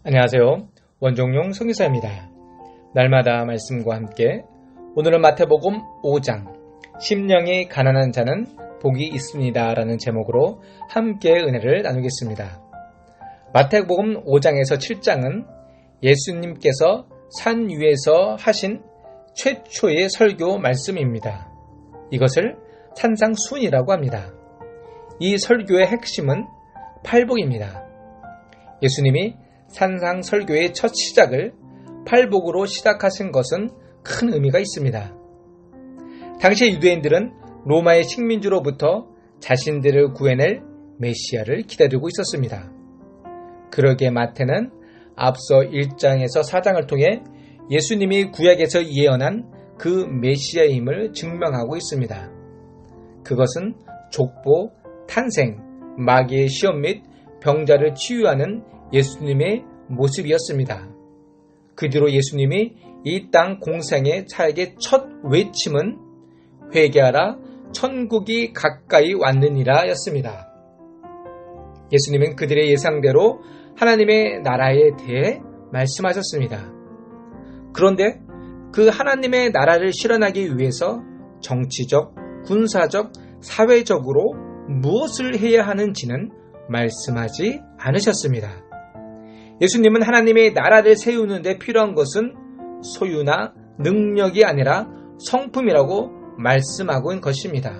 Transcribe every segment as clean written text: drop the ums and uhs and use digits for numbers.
안녕하세요. 원종용 선교사입니다. 날마다 말씀과 함께 오늘은 마태복음 5장 심령이 가난한 자는 복이 있습니다 라는 제목으로 함께 은혜를 나누겠습니다. 마태복음 5장에서 7장은 예수님께서 산 위에서 하신 최초의 설교 말씀입니다. 이것을 산상순이라고 합니다. 이 설교의 핵심은 팔복입니다. 예수님이 산상 설교의 첫 시작을 팔복으로 시작하신 것은 큰 의미가 있습니다. 당시 유대인들은 로마의 식민지로부터 자신들을 구해낼 메시아를 기다리고 있었습니다. 그러기에 마태는 앞서 1장에서 4장을 통해 예수님이 구약에서 예언한 그 메시아임을 증명하고 있습니다. 그것은 족보, 탄생, 마귀의 시험 및 병자를 치유하는 예수님의 모습이었습니다. 그 뒤로 예수님이 이 땅 공생의 차에게 첫 외침은 회개하라 천국이 가까이 왔느니라 였습니다. 예수님은 그들의 예상대로 하나님의 나라에 대해 말씀하셨습니다. 그런데 그 하나님의 나라를 실현하기 위해서 정치적, 군사적, 사회적으로 무엇을 해야 하는지는 말씀하지 않으셨습니다. 예수님은 하나님의 나라를 세우는 데 필요한 것은 소유나 능력이 아니라 성품이라고 말씀하고 있는 것입니다.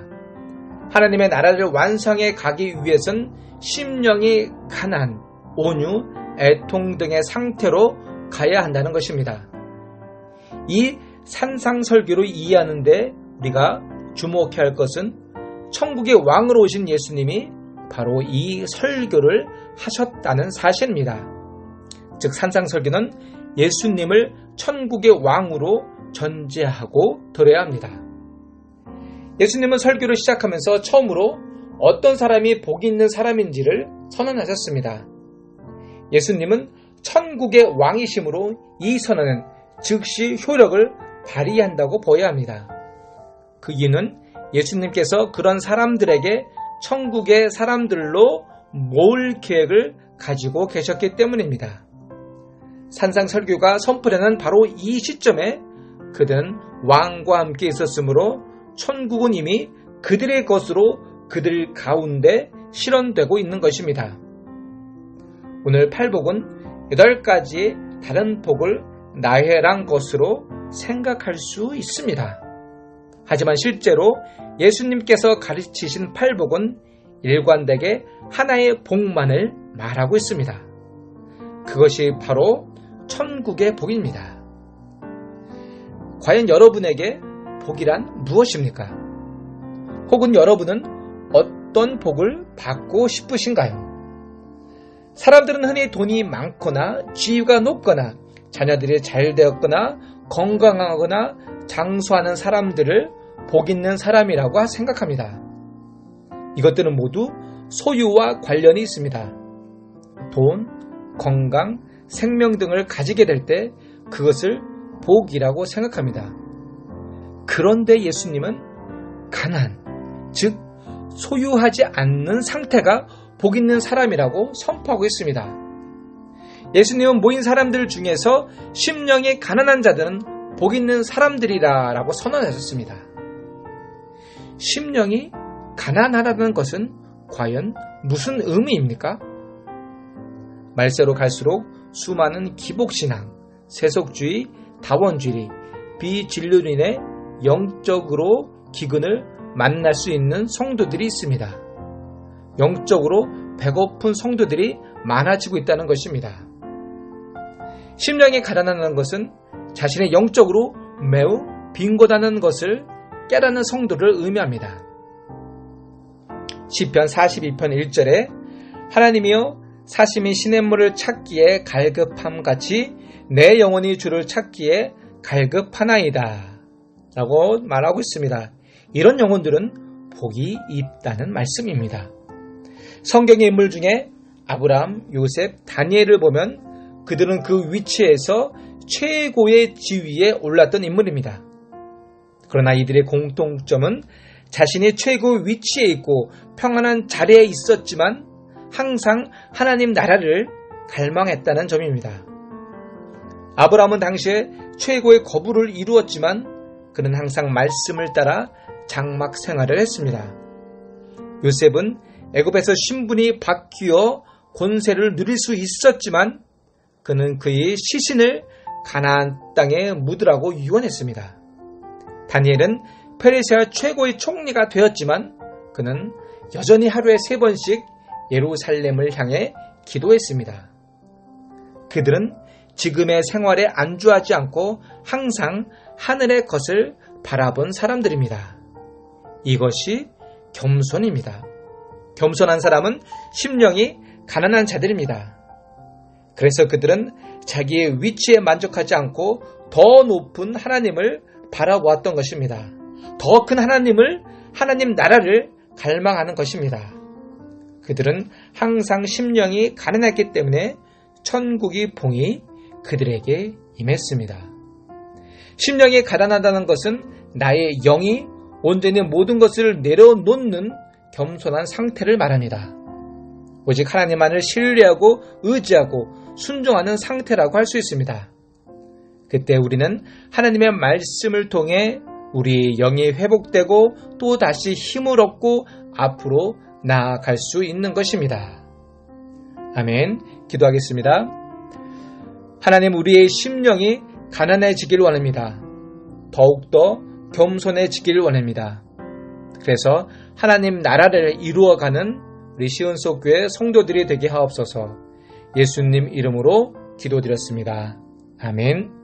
하나님의 나라를 완성해 가기 위해선 심령이 가난, 온유, 애통 등의 상태로 가야 한다는 것입니다. 이 산상설교로 이해하는데 우리가 주목해야 할 것은 천국의 왕으로 오신 예수님이 바로 이 설교를 하셨다는 사실입니다. 즉 산상설교는 예수님을 천국의 왕으로 전제하고 들어야 합니다. 예수님은 설교를 시작하면서 처음으로 어떤 사람이 복이 있는 사람인지를 선언하셨습니다. 예수님은 천국의 왕이심으로 이 선언은 즉시 효력을 발휘한다고 보아야 합니다. 그 이유는 예수님께서 그런 사람들에게 천국의 사람들로 모을 계획을 가지고 계셨기 때문입니다. 산상설교가 선포되는 바로 이 시점에 그들은 왕과 함께 있었으므로 천국은 이미 그들의 것으로 그들 가운데 실현되고 있는 것입니다. 오늘 팔복은 8가지의 다른 복을 나열한 것으로 생각할 수 있습니다. 하지만 실제로 예수님께서 가르치신 팔복은 일관되게 하나의 복만을 말하고 있습니다. 그것이 바로 천국의 복입니다. 과연 여러분에게 복이란 무엇입니까? 혹은 여러분은 어떤 복을 받고 싶으신가요? 사람들은 흔히 돈이 많거나 지위가 높거나 자녀들이 잘 되었거나 건강하거나 장수하는 사람들을 복 있는 사람이라고 생각합니다. 이것들은 모두 소유와 관련이 있습니다. 돈, 건강, 생명 등을 가지게 될 때 그것을 복이라고 생각합니다. 그런데 예수님은 가난, 즉 소유하지 않는 상태가 복 있는 사람이라고 선포하고 있습니다. 예수님은 모인 사람들 중에서 심령이 가난한 자들은 복 있는 사람들이라 라고 선언하셨습니다. 심령이 가난하다는 것은 과연 무슨 의미입니까? 말세로 갈수록 수많은 기복신앙, 세속주의, 다원주의, 비진리론의 영적으로 기근을 만날 수 있는 성도들이 있습니다. 영적으로 배고픈 성도들이 많아지고 있다는 것입니다. 심령이 가난하다는 것은 자신의 영적으로 매우 빈곤하다는 것을 깨닫는 성도를 의미합니다. 시편 42편 1절에 하나님이여 사심이 시냇물을 찾기에 갈급함같이 내 영혼이 주를 찾기에 갈급하나이다 라고 말하고 있습니다. 이런 영혼들은 복이 있다는 말씀입니다. 성경의 인물 중에 아브라함, 요셉, 다니엘을 보면 그들은 그 위치에서 최고의 지위에 올랐던 인물입니다. 그러나 이들의 공통점은 자신이 최고 위치에 있고 평안한 자리에 있었지만 항상 하나님 나라를 갈망했다는 점입니다. 아브라함은 당시에 최고의 거부를 이루었지만 그는 항상 말씀을 따라 장막 생활을 했습니다. 요셉은 애굽에서 신분이 바뀌어 권세를 누릴 수 있었지만 그는 그의 시신을 가나안 땅에 묻으라고 유언했습니다. 다니엘은 페르시아 최고의 총리가 되었지만 그는 여전히 하루에 3번씩 예루살렘을 향해 기도했습니다. 그들은 지금의 생활에 안주하지 않고 항상 하늘의 것을 바라본 사람들입니다. 이것이 겸손입니다. 겸손한 사람은 심령이 가난한 자들입니다. 그래서 그들은 자기의 위치에 만족하지 않고 더 높은 하나님을 바라보았던 것입니다. 더 큰 하나님을, 하나님 나라를 갈망하는 것입니다. 그들은 항상 심령이 가난했기 때문에 천국의 봉이 그들에게 임했습니다. 심령이 가난하다는 것은 나의 영이 온전히 모든 것을 내려놓는 겸손한 상태를 말합니다. 오직 하나님만을 신뢰하고 의지하고 순종하는 상태라고 할 수 있습니다. 그때 우리는 하나님의 말씀을 통해 우리의 영이 회복되고 또 다시 힘을 얻고 앞으로 나아갈 수 있는 것입니다. 아멘. 기도하겠습니다. 하나님, 우리의 심령이 가난해지길 원합니다. 더욱더 겸손해지길 원합니다. 그래서 하나님 나라를 이루어가는 우리 시은속교회 성도들이 되게 하옵소서. 예수님 이름으로 기도드렸습니다. 아멘.